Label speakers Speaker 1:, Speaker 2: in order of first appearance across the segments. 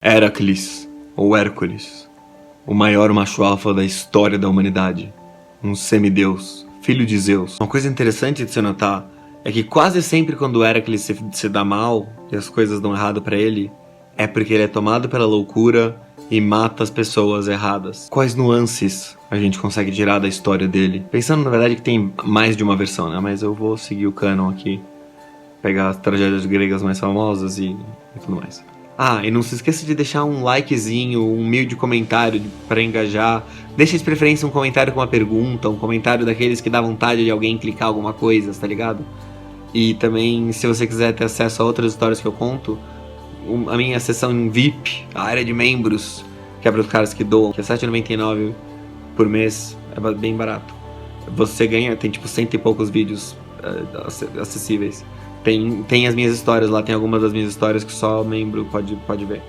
Speaker 1: Heracles, ou Hércules, o maior macho alfa da história da humanidade, um semideus, filho de Zeus. Uma coisa interessante de se notar é que quase sempre quando Heracles se dá mal e as coisas dão errado pra ele, é porque ele é tomado pela loucura e mata as pessoas erradas. Quais nuances a gente consegue tirar da história dele? Pensando na verdade que tem mais de uma versão, né? Mas eu vou seguir o canon aqui, pegar as tragédias gregas mais famosas e tudo mais. Ah, e não se esqueça de deixar um likezinho, um humilde comentário pra engajar. Deixa de preferência um comentário com uma pergunta, um comentário daqueles que dá vontade de alguém clicar alguma coisa, tá ligado? E também, se você quiser ter acesso a outras histórias que eu conto, a minha seção VIP, a área de membros, que é para os caras que doam, que é R$7,99 por mês, é bem barato. Você ganha, tem tipo 100 e poucos vídeos acessíveis. Tem as minhas histórias lá, tem algumas das minhas histórias que só membro pode ver.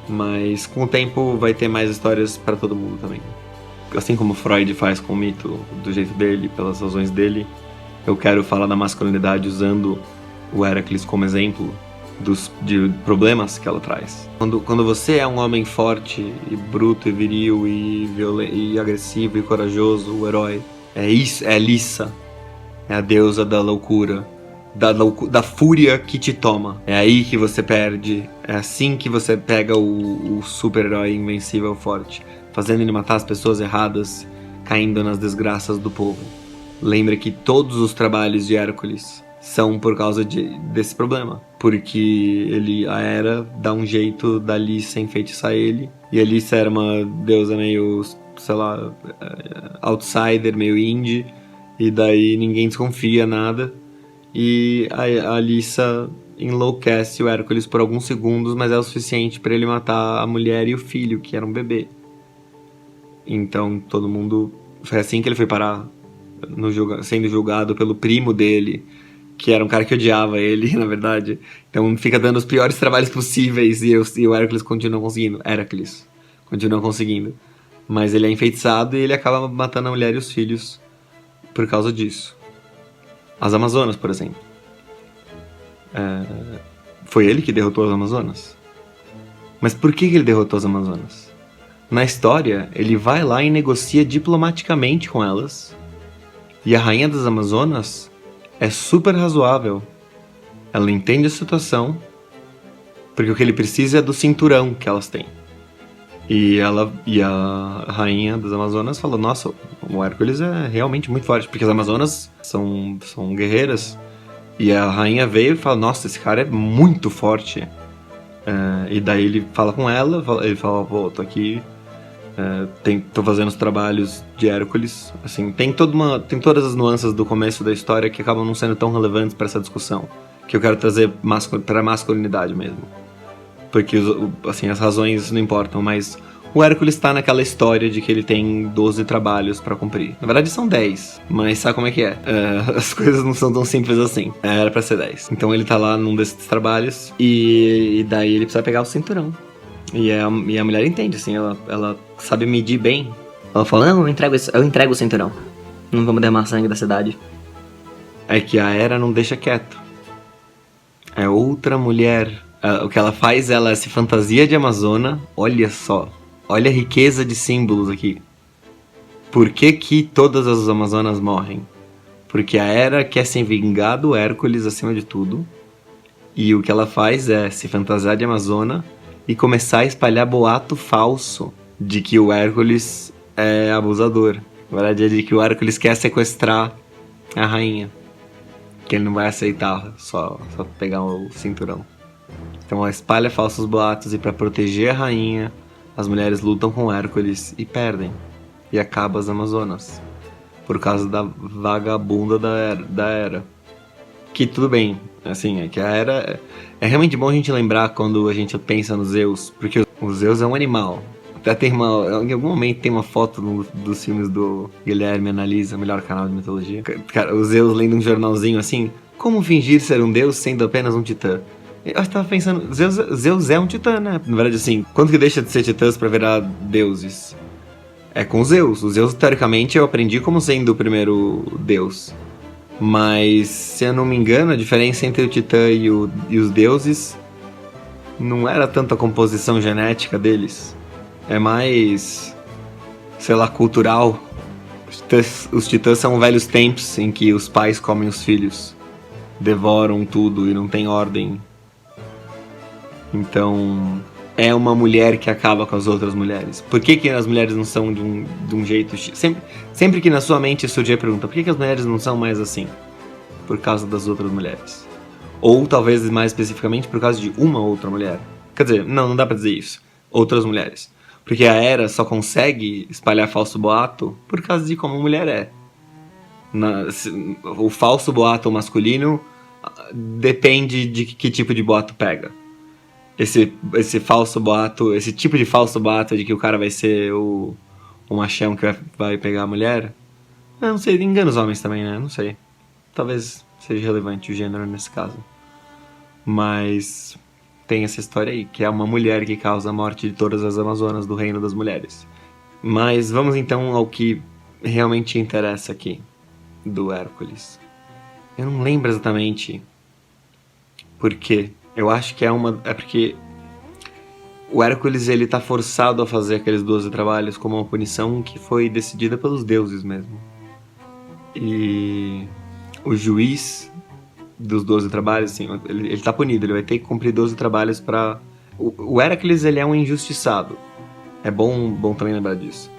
Speaker 1: Mas com o tempo vai ter mais histórias para todo mundo também. Assim como Freud faz com o mito, do jeito dele, pelas razões dele, eu quero falar da masculinidade usando o Heracles como exemplo de problemas que ela traz. Quando você é um homem forte, e bruto, e viril, e agressivo, e corajoso, o herói, é Lissa, é a deusa da loucura, da fúria que te toma. É aí que você perde, é assim que você pega o super-herói invencível forte, fazendo ele matar as pessoas erradas, caindo nas desgraças do povo. Lembre que todos os trabalhos de Hércules são por causa desse problema, porque a Hera dá um jeito da Lissa enfeitiçar ele, e a Lissa era uma deusa meio, sei lá, outsider, meio indie, e daí ninguém desconfia nada, e a Lissa enlouquece o Hércules por alguns segundos, mas é o suficiente para ele matar a mulher e o filho, que era um bebê. Então todo mundo... Foi assim que ele foi parar sendo julgado pelo primo dele, que era um cara que odiava ele, na verdade. Então fica dando os piores trabalhos possíveis e o Hércules continua conseguindo. Hércules continua conseguindo. Mas ele é enfeitiçado e ele acaba matando a mulher e os filhos por causa disso. As Amazonas, por exemplo. Foi ele que derrotou as Amazonas? Mas por que ele derrotou as Amazonas? Na história, ele vai lá e negocia diplomaticamente com elas. E a rainha das Amazonas é super razoável. Ela entende a situação, porque o que ele precisa é do cinturão que elas têm. E a rainha das Amazonas falou: nossa, o Hércules é realmente muito forte, porque as Amazonas são guerreiras. E a rainha veio e falou: nossa, esse cara é muito forte. E daí ele fala com ela, ele fala: pô, tô aqui, tô fazendo os trabalhos de Hércules. Assim, tem todas as nuances do começo da história que acabam não sendo tão relevantes para essa discussão, que eu quero trazer para a masculinidade mesmo. Porque assim, as razões não importam, mas o Hércules tá naquela história de que ele tem 12 trabalhos pra cumprir. Na verdade são 10, mas sabe como é que é? As coisas não são tão simples assim. Era pra ser 10. Então ele tá lá num desses trabalhos e daí ele precisa pegar o cinturão. E a mulher entende, assim, ela sabe medir bem. Ela fala: não, eu entrego o cinturão. Não vamos derramar sangue da cidade. É que a Hera não deixa quieto. É outra mulher. O que ela faz, ela se fantasia de Amazona. Olha só. Olha a riqueza de símbolos aqui. Por que todas as Amazonas morrem? Porque a Hera quer se vingar do Hércules acima de tudo. E o que ela faz é se fantasiar de Amazona e começar a espalhar boato falso de que o Hércules é abusador. Na verdade é de que o Hércules quer sequestrar a rainha. Que ele não vai aceitar só pegar o cinturão. Então ela espalha falsos boatos e para proteger a rainha, as mulheres lutam com Hércules e perdem. E acaba as Amazonas. Por causa da vagabunda da Hera. Que tudo bem, assim, é que a Hera... É realmente bom a gente lembrar quando a gente pensa no Zeus, porque o Zeus é um animal. Até em algum momento tem uma foto dos filmes do Guilherme Analisa, melhor canal de mitologia. Cara, o Zeus lendo um jornalzinho assim: como fingir ser um deus sendo apenas um titã? Eu estava pensando, Zeus é um titã, né? Na verdade, assim, quando que deixa de ser titãs pra virar deuses? É com Zeus. O Zeus, teoricamente, eu aprendi como sendo o primeiro deus. Mas, se eu não me engano, a diferença entre o titã e os deuses não era tanto a composição genética deles. É mais, sei lá, cultural. Os titãs são velhos tempos em que os pais comem os filhos. Devoram tudo e não tem ordem. Então, é uma mulher que acaba com as outras mulheres. Por que as mulheres não são de um jeito... Sempre que na sua mente surge a pergunta, por que as mulheres não são mais assim? Por causa das outras mulheres. Ou talvez mais especificamente por causa de uma outra mulher. Quer dizer, não dá pra dizer isso. Outras mulheres. Porque a Hera só consegue espalhar falso boato por causa de como a mulher é. O falso boato masculino depende de que tipo de boato pega. Esse falso boato, esse tipo de falso boato de que o cara vai ser o machão que vai pegar a mulher. Eu não sei, engana os homens também, né? Não sei. Talvez seja relevante o gênero nesse caso. Mas tem essa história aí, que é uma mulher que causa a morte de todas as Amazonas do Reino das Mulheres. Mas vamos então ao que realmente interessa aqui, do Hércules. Eu não lembro exatamente por quê. Eu acho que é porque o Hércules ele tá forçado a fazer aqueles 12 trabalhos como uma punição que foi decidida pelos deuses mesmo. E o juiz dos 12 trabalhos, assim, ele tá punido, ele vai ter que cumprir 12 trabalhos pra... O Hércules, ele é um injustiçado. É bom também lembrar disso.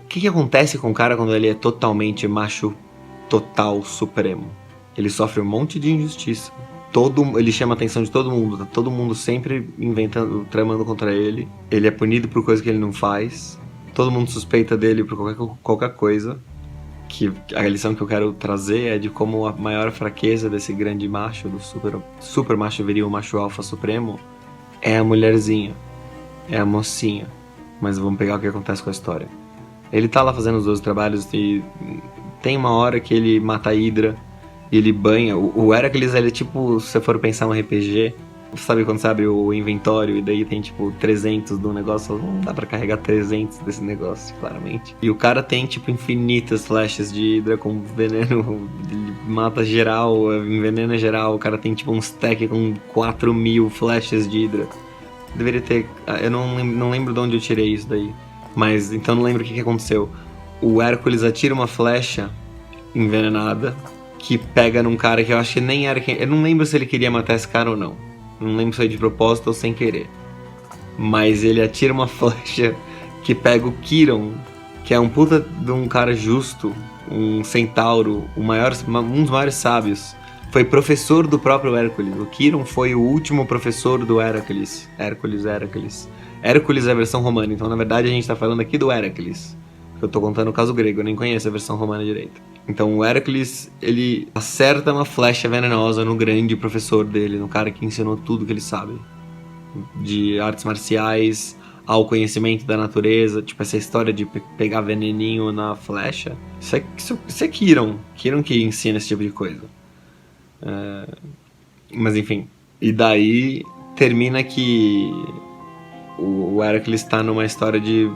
Speaker 1: O que acontece com o cara quando ele é totalmente macho total supremo? Ele sofre um monte de injustiça. Ele chama a atenção de todo mundo, tá todo mundo sempre inventando, tramando contra ele. Ele é punido por coisa que ele não faz. Todo mundo suspeita dele por qualquer coisa. Que a lição que eu quero trazer é de como a maior fraqueza desse grande macho, do super macho viril, macho alfa supremo, é a mulherzinha, é a mocinha. Mas vamos pegar o que acontece com a história. Ele tá lá fazendo os 12 trabalhos e tem uma hora que ele mata a Hidra. E ele banha. O Hércules, ele é tipo, se você for pensar um RPG, sabe quando você abre o inventório e daí tem tipo 300 do negócio? Não dá pra carregar 300 desse negócio, claramente. E o cara tem tipo infinitas flashes de Hidra com veneno, ele mata geral, envenena geral. O cara tem tipo um stack com 4.000 flashes de Hidra. Deveria ter. Eu não lembro de onde eu tirei isso daí. Mas então não lembro o que aconteceu. O Hércules atira uma flecha envenenada que pega num cara que eu acho que nem era quem... Eu não lembro se ele queria matar esse cara ou não. Não lembro se foi de propósito ou sem querer. Mas ele atira uma flecha que pega o Quirón, que é um puta de um cara justo, um centauro, um dos maiores sábios. Foi professor do próprio Hércules. O Quirón foi o último professor do Hércules. Hércules. Hércules é a versão romana, então na verdade a gente tá falando aqui do Hércules. Eu tô contando o caso grego, eu nem conheço a versão romana direito. Então o Hércules, ele acerta uma flecha venenosa no grande professor dele, no cara que ensinou tudo que ele sabe. De artes marciais ao conhecimento da natureza, tipo essa história de pegar veneninho na flecha. Isso é Quirón. Quirón que ensina esse tipo de coisa. Mas enfim. E daí termina que o Hércules tá numa história de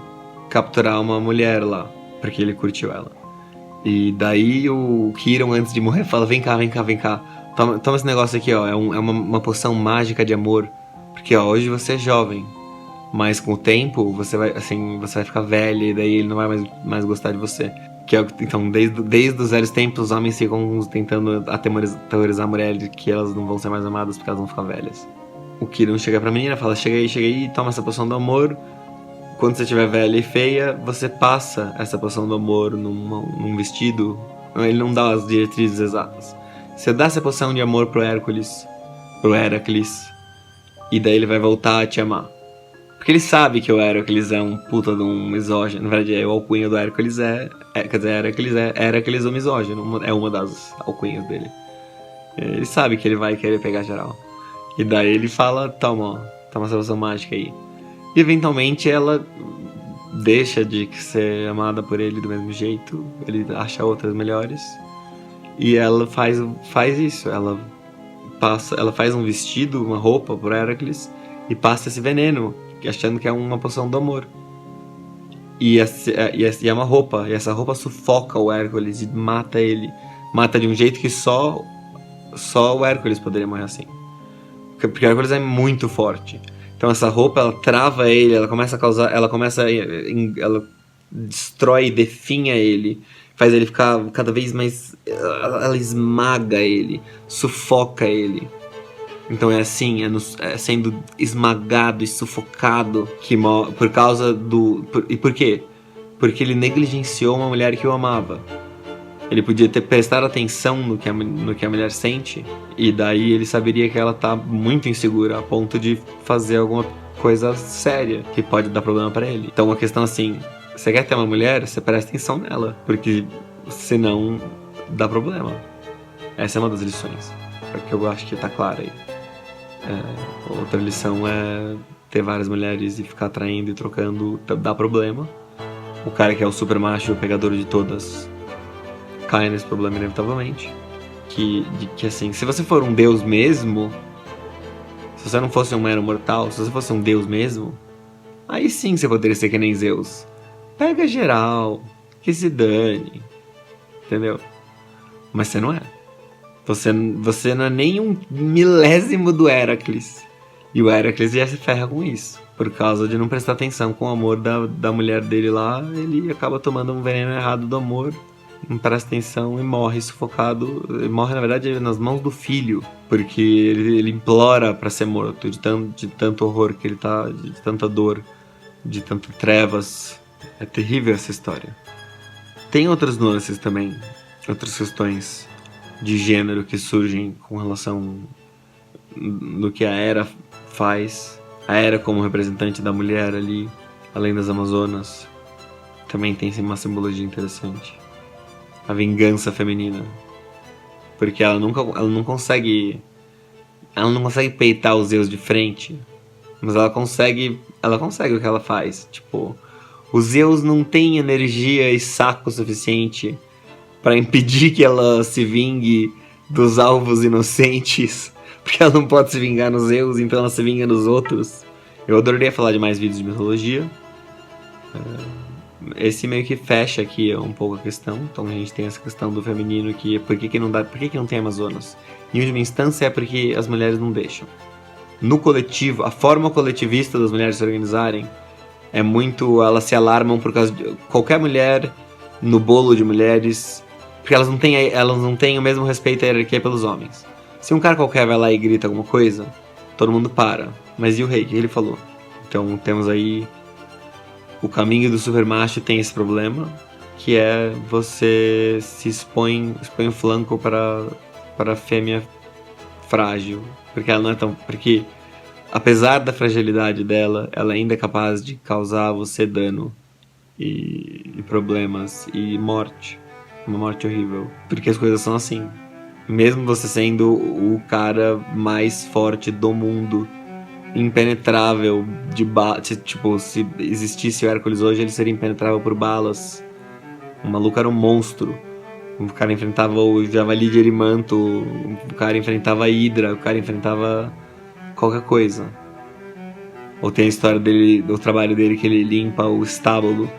Speaker 1: capturar uma mulher lá, porque ele curtiu ela. E daí o Quirón, antes de morrer, fala: vem cá. Toma esse negócio aqui, ó. É uma poção mágica de amor. Porque, ó, hoje você é jovem, mas com o tempo você vai ficar velha e daí ele não vai mais gostar de você. Então, desde os velhos tempos, os homens ficam tentando aterrorizar a mulher de que elas não vão ser mais amadas porque elas vão ficar velhas. O Quirón chega pra menina, fala: chega aí, toma essa poção do amor. Quando você estiver velha e feia, você passa essa poção do amor num vestido. Ele não dá as diretrizes exatas. Você dá essa poção de amor pro Hércules, e daí ele vai voltar a te amar. Porque ele sabe que o Hércules é um puta de um misógino. Na verdade, o alcunha do Hércules Hércules o misógino. É uma das alcunhas dele. Ele sabe que ele vai querer pegar geral. E daí ele fala: toma essa poção mágica aí. E eventualmente ela deixa de ser amada por ele do mesmo jeito. Ele acha outras melhores. E ela faz isso. Ela faz um vestido, uma roupa por Hércules e passa esse veneno, achando que é uma poção do amor. E é uma roupa. E essa roupa sufoca o Hércules e mata ele. Mata de um jeito que só o Hércules poderia morrer assim. Porque o Hércules é muito forte. Então essa roupa, ela trava ele, ela começa a causar, ela destrói, definha ele, faz ele ficar cada vez mais, ela esmaga ele, sufoca ele. Então é assim, é sendo esmagado e sufocado por causa do... E por quê? Porque ele negligenciou uma mulher que o amava. Ele podia ter prestado atenção no que a mulher sente, e daí ele saberia que ela tá muito insegura, a ponto de fazer alguma coisa séria que pode dar problema pra ele. Então a questão assim, você quer ter uma mulher, você presta atenção nela, porque senão dá problema. Essa é uma das lições, que eu acho que tá clara aí. Outra lição é ter várias mulheres e ficar traindo e trocando dá problema. O cara que é o super macho, o pegador de todas, cai nesse problema inevitavelmente. Que assim, se você for um deus mesmo, se você não fosse um mero mortal, se você fosse um deus mesmo, aí sim você poderia ser que nem Zeus. Pega geral, que se dane, entendeu? Mas você não é. Você não é nem um milésimo do Heracles. E o Heracles já se ferra com isso. Por causa de não prestar atenção com o amor da mulher dele lá, ele acaba tomando um veneno errado do amor, não presta atenção e morre sufocado. Ele morre, na verdade, nas mãos do filho, porque ele implora pra ser morto, de tanto horror que ele tá, de tanta dor, de tantas trevas. É terrível essa história. Tem outras nuances também, outras questões de gênero que surgem com relação no que a Hera faz. A Hera como representante da mulher ali, além das Amazonas, também tem uma simbologia interessante. A vingança feminina, porque ela não consegue peitar os Zeus de frente, mas ela consegue o que ela faz. Tipo, os Zeus não tem energia e saco suficiente para impedir que ela se vingue dos alvos inocentes, porque ela não pode se vingar nos Zeus, então ela se vinga nos outros. Eu adoraria falar de mais vídeos de mitologia. Esse meio que fecha aqui um pouco a questão. Então a gente tem essa questão do feminino, que por que não tem Amazonas? Em última instância é porque as mulheres não deixam. No coletivo, a forma coletivista das mulheres se organizarem é muito... Elas se alarmam por causa de qualquer mulher no bolo de mulheres, porque elas não têm o mesmo respeito à hierarquia pelos homens. Se um cara qualquer vai lá e grita alguma coisa, todo mundo para. Mas e o rei? O que ele falou? Então temos aí... O caminho do supermacho tem esse problema, que é você se expõe o flanco para a fêmea frágil, porque ela não é tão... Porque, apesar da fragilidade dela, ela ainda é capaz de causar a você dano e problemas e morte. Uma morte horrível. Porque as coisas são assim. Mesmo você sendo o cara mais forte do mundo, impenetrável de balas. Tipo, se existisse o Hércules hoje, ele seria impenetrável por balas. O maluco era um monstro. O cara enfrentava o javali de Erimanto, o cara enfrentava a Hidra, o cara enfrentava qualquer coisa. Ou tem a história dele, do trabalho dele, que ele limpa o estábulo,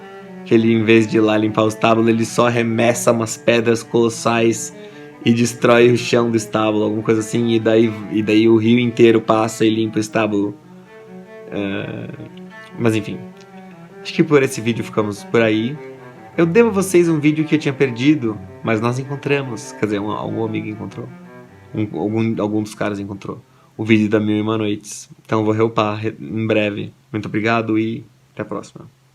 Speaker 1: que ele, em vez de ir lá limpar o estábulo, ele só arremessa umas pedras colossais e destrói o chão do estábulo, alguma coisa assim, e daí o rio inteiro passa e limpa o estábulo. Mas enfim, acho que por esse vídeo ficamos por aí. Eu devo a vocês um vídeo que eu tinha perdido, mas nós encontramos, quer dizer, algum amigo encontrou, algum dos caras encontrou, o vídeo da 1001 Noites. Então eu vou reupar em breve. Muito obrigado e até a próxima.